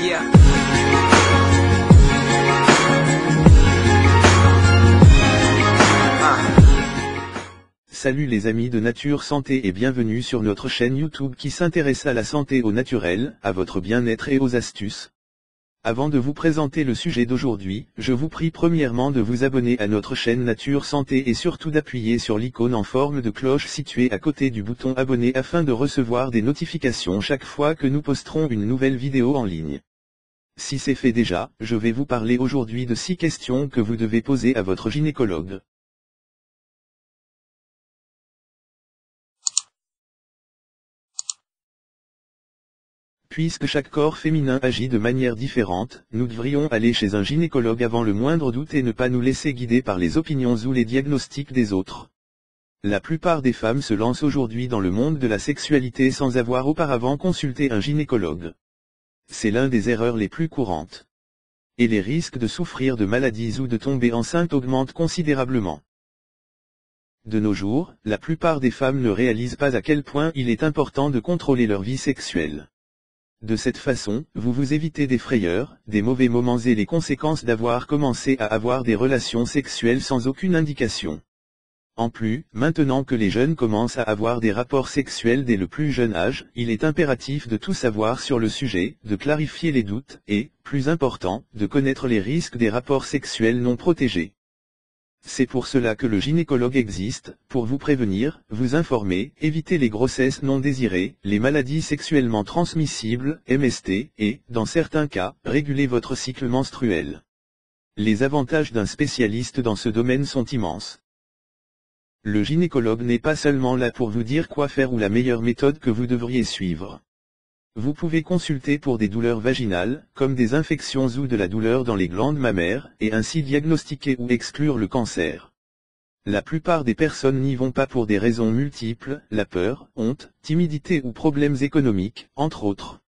Yeah. Salut les amis de Nature Santé et bienvenue sur notre chaîne YouTube qui s'intéresse à la santé au naturel, à votre bien-être et aux astuces. Avant de vous présenter le sujet d'aujourd'hui, je vous prie premièrement de vous abonner à notre chaîne Nature Santé et surtout d'appuyer sur l'icône en forme de cloche située à côté du bouton abonner afin de recevoir des notifications chaque fois que nous posterons une nouvelle vidéo en ligne. Si c'est fait déjà, je vais vous parler aujourd'hui de 6 questions que vous devez poser à votre gynécologue. Puisque chaque corps féminin agit de manière différente, nous devrions aller chez un gynécologue avant le moindre doute et ne pas nous laisser guider par les opinions ou les diagnostics des autres. La plupart des femmes se lancent aujourd'hui dans le monde de la sexualité sans avoir auparavant consulté un gynécologue. C'est l'une des erreurs les plus courantes. Et les risques de souffrir de maladies ou de tomber enceinte augmentent considérablement. De nos jours, la plupart des femmes ne réalisent pas à quel point il est important de contrôler leur vie sexuelle. De cette façon, vous vous évitez des frayeurs, des mauvais moments et les conséquences d'avoir commencé à avoir des relations sexuelles sans aucune indication. En plus, maintenant que les jeunes commencent à avoir des rapports sexuels dès le plus jeune âge, il est impératif de tout savoir sur le sujet, de clarifier les doutes, et, plus important, de connaître les risques des rapports sexuels non protégés. C'est pour cela que le gynécologue existe, pour vous prévenir, vous informer, éviter les grossesses non désirées, les maladies sexuellement transmissibles, MST, et, dans certains cas, réguler votre cycle menstruel. Les avantages d'un spécialiste dans ce domaine sont immenses. Le gynécologue n'est pas seulement là pour vous dire quoi faire ou la meilleure méthode que vous devriez suivre. Vous pouvez consulter pour des douleurs vaginales, comme des infections ou de la douleur dans les glandes mammaires, et ainsi diagnostiquer ou exclure le cancer. La plupart des personnes n'y vont pas pour des raisons multiples, la peur, honte, timidité ou problèmes économiques, entre autres.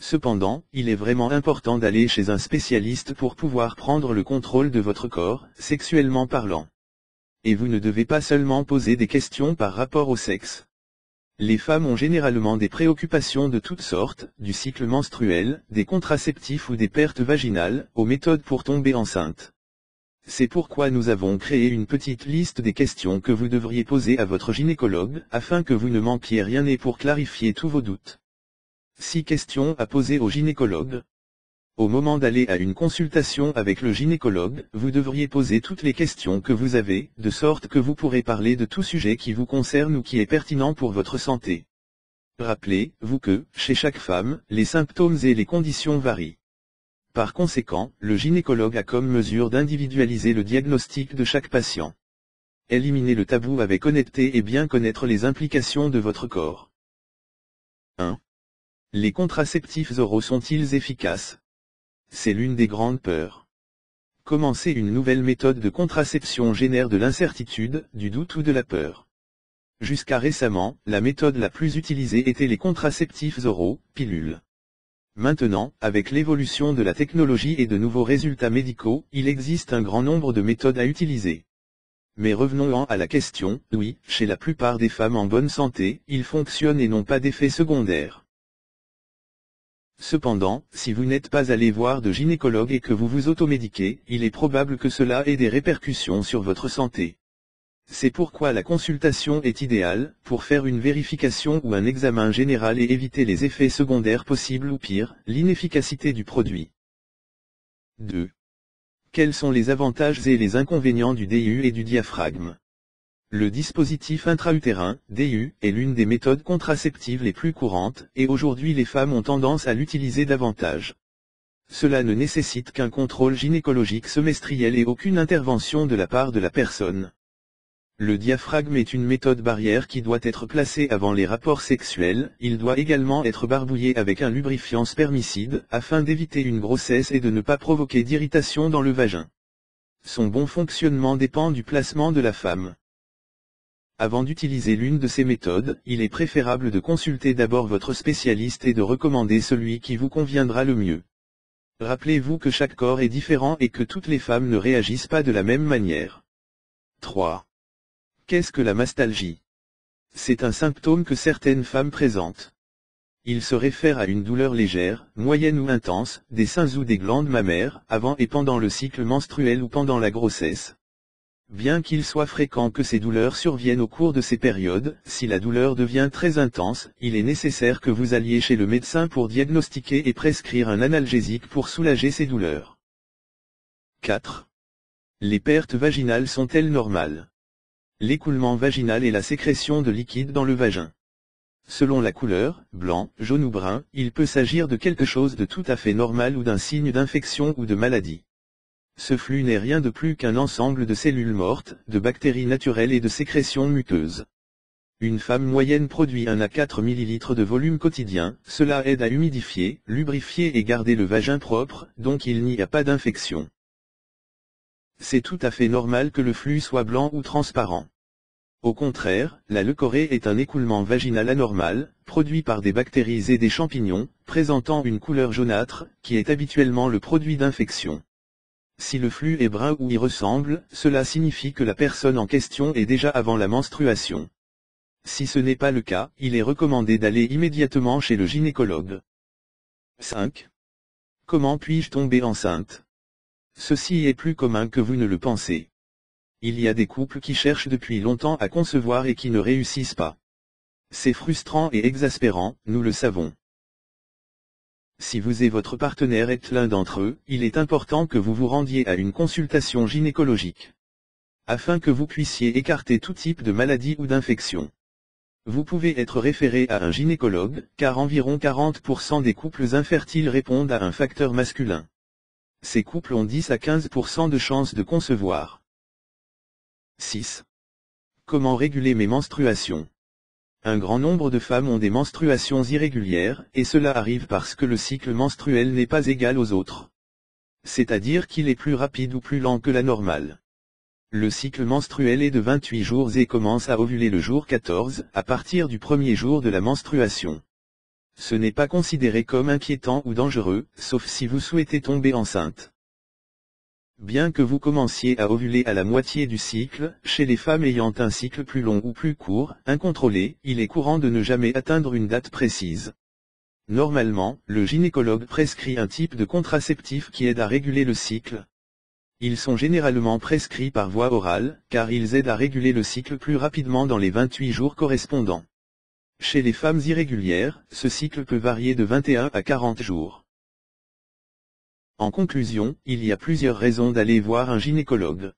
Cependant, il est vraiment important d'aller chez un spécialiste pour pouvoir prendre le contrôle de votre corps, sexuellement parlant. Et vous ne devez pas seulement poser des questions par rapport au sexe. Les femmes ont généralement des préoccupations de toutes sortes, du cycle menstruel, des contraceptifs ou des pertes vaginales, aux méthodes pour tomber enceinte. C'est pourquoi nous avons créé une petite liste des questions que vous devriez poser à votre gynécologue, afin que vous ne manquiez rien et pour clarifier tous vos doutes. 6 questions à poser au gynécologue. Au moment d'aller à une consultation avec le gynécologue, vous devriez poser toutes les questions que vous avez, de sorte que vous pourrez parler de tout sujet qui vous concerne ou qui est pertinent pour votre santé. Rappelez-vous que, chez chaque femme, les symptômes et les conditions varient. Par conséquent, le gynécologue a comme mesure d'individualiser le diagnostic de chaque patient. Éliminez le tabou avec honnêteté et bien connaître les implications de votre corps. 1. Les contraceptifs oraux sont-ils efficaces ? C'est l'une des grandes peurs. Commencer une nouvelle méthode de contraception génère de l'incertitude, du doute ou de la peur. Jusqu'à récemment, la méthode la plus utilisée était les contraceptifs oraux, pilules. Maintenant, avec l'évolution de la technologie et de nouveaux résultats médicaux, il existe un grand nombre de méthodes à utiliser. Mais revenons à la question, oui, chez la plupart des femmes en bonne santé, ils fonctionnent et n'ont pas d'effets secondaires. Cependant, si vous n'êtes pas allé voir de gynécologue et que vous vous automédiquez, il est probable que cela ait des répercussions sur votre santé. C'est pourquoi la consultation est idéale, pour faire une vérification ou un examen général et éviter les effets secondaires possibles ou pire, l'inefficacité du produit. 2. Quels sont les avantages et les inconvénients du DIU et du diaphragme ? Le dispositif intra-utérin, DIU, est l'une des méthodes contraceptives les plus courantes, et aujourd'hui les femmes ont tendance à l'utiliser davantage. Cela ne nécessite qu'un contrôle gynécologique semestriel et aucune intervention de la part de la personne. Le diaphragme est une méthode barrière qui doit être placée avant les rapports sexuels, il doit également être barbouillé avec un lubrifiant spermicide, afin d'éviter une grossesse et de ne pas provoquer d'irritation dans le vagin. Son bon fonctionnement dépend du placement de la femme. Avant d'utiliser l'une de ces méthodes, il est préférable de consulter d'abord votre spécialiste et de recommander celui qui vous conviendra le mieux. Rappelez-vous que chaque corps est différent et que toutes les femmes ne réagissent pas de la même manière. 3. Qu'est-ce que la mastalgie ? C'est un symptôme que certaines femmes présentent. Il se réfère à une douleur légère, moyenne ou intense, des seins ou des glandes mammaires, avant et pendant le cycle menstruel ou pendant la grossesse. Bien qu'il soit fréquent que ces douleurs surviennent au cours de ces périodes, si la douleur devient très intense, il est nécessaire que vous alliez chez le médecin pour diagnostiquer et prescrire un analgésique pour soulager ces douleurs. 4. Les pertes vaginales sont-elles normales? L'écoulement vaginal est la sécrétion de liquide dans le vagin. Selon la couleur, blanc, jaune ou brun, il peut s'agir de quelque chose de tout à fait normal ou d'un signe d'infection ou de maladie. Ce flux n'est rien de plus qu'un ensemble de cellules mortes, de bactéries naturelles et de sécrétions muqueuses. Une femme moyenne produit 1 à 4 ml de volume quotidien, cela aide à humidifier, lubrifier et garder le vagin propre, donc il n'y a pas d'infection. C'est tout à fait normal que le flux soit blanc ou transparent. Au contraire, la leucorrhée est un écoulement vaginal anormal, produit par des bactéries et des champignons, présentant une couleur jaunâtre, qui est habituellement le produit d'infection. Si le flux est brun ou y ressemble, cela signifie que la personne en question est déjà avant la menstruation. Si ce n'est pas le cas, il est recommandé d'aller immédiatement chez le gynécologue. 5. Comment puis-je tomber enceinte? Ceci est plus commun que vous ne le pensez. Il y a des couples qui cherchent depuis longtemps à concevoir et qui ne réussissent pas. C'est frustrant et exaspérant, nous le savons. Si vous et votre partenaire êtes l'un d'entre eux, il est important que vous vous rendiez à une consultation gynécologique, afin que vous puissiez écarter tout type de maladie ou d'infection. Vous pouvez être référé à un gynécologue, car environ 40% des couples infertiles répondent à un facteur masculin. Ces couples ont 10 à 15% de chances de concevoir. 6. Comment réguler mes menstruations? Un grand nombre de femmes ont des menstruations irrégulières, et cela arrive parce que le cycle menstruel n'est pas égal aux autres. C'est-à-dire qu'il est plus rapide ou plus lent que la normale. Le cycle menstruel est de 28 jours et commence à ovuler le jour 14, à partir du premier jour de la menstruation. Ce n'est pas considéré comme inquiétant ou dangereux, sauf si vous souhaitez tomber enceinte. Bien que vous commenciez à ovuler à la moitié du cycle, chez les femmes ayant un cycle plus long ou plus court, incontrôlé, il est courant de ne jamais atteindre une date précise. Normalement, le gynécologue prescrit un type de contraceptif qui aide à réguler le cycle. Ils sont généralement prescrits par voie orale, car ils aident à réguler le cycle plus rapidement dans les 28 jours correspondants. Chez les femmes irrégulières, ce cycle peut varier de 21 à 40 jours. En conclusion, il y a plusieurs raisons d'aller voir un gynécologue.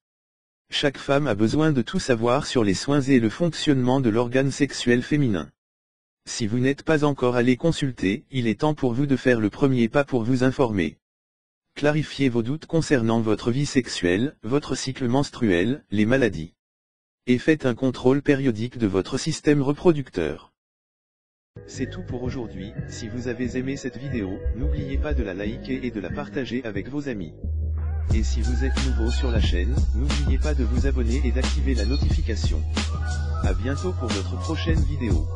Chaque femme a besoin de tout savoir sur les soins et le fonctionnement de l'organe sexuel féminin. Si vous n'êtes pas encore allé consulter, il est temps pour vous de faire le premier pas pour vous informer. Clarifiez vos doutes concernant votre vie sexuelle, votre cycle menstruel, les maladies. Et faites un contrôle périodique de votre système reproducteur. C'est tout pour aujourd'hui. Si vous avez aimé cette vidéo, n'oubliez pas de la liker et de la partager avec vos amis. Et si vous êtes nouveau sur la chaîne, n'oubliez pas de vous abonner et d'activer la notification. À bientôt pour notre prochaine vidéo.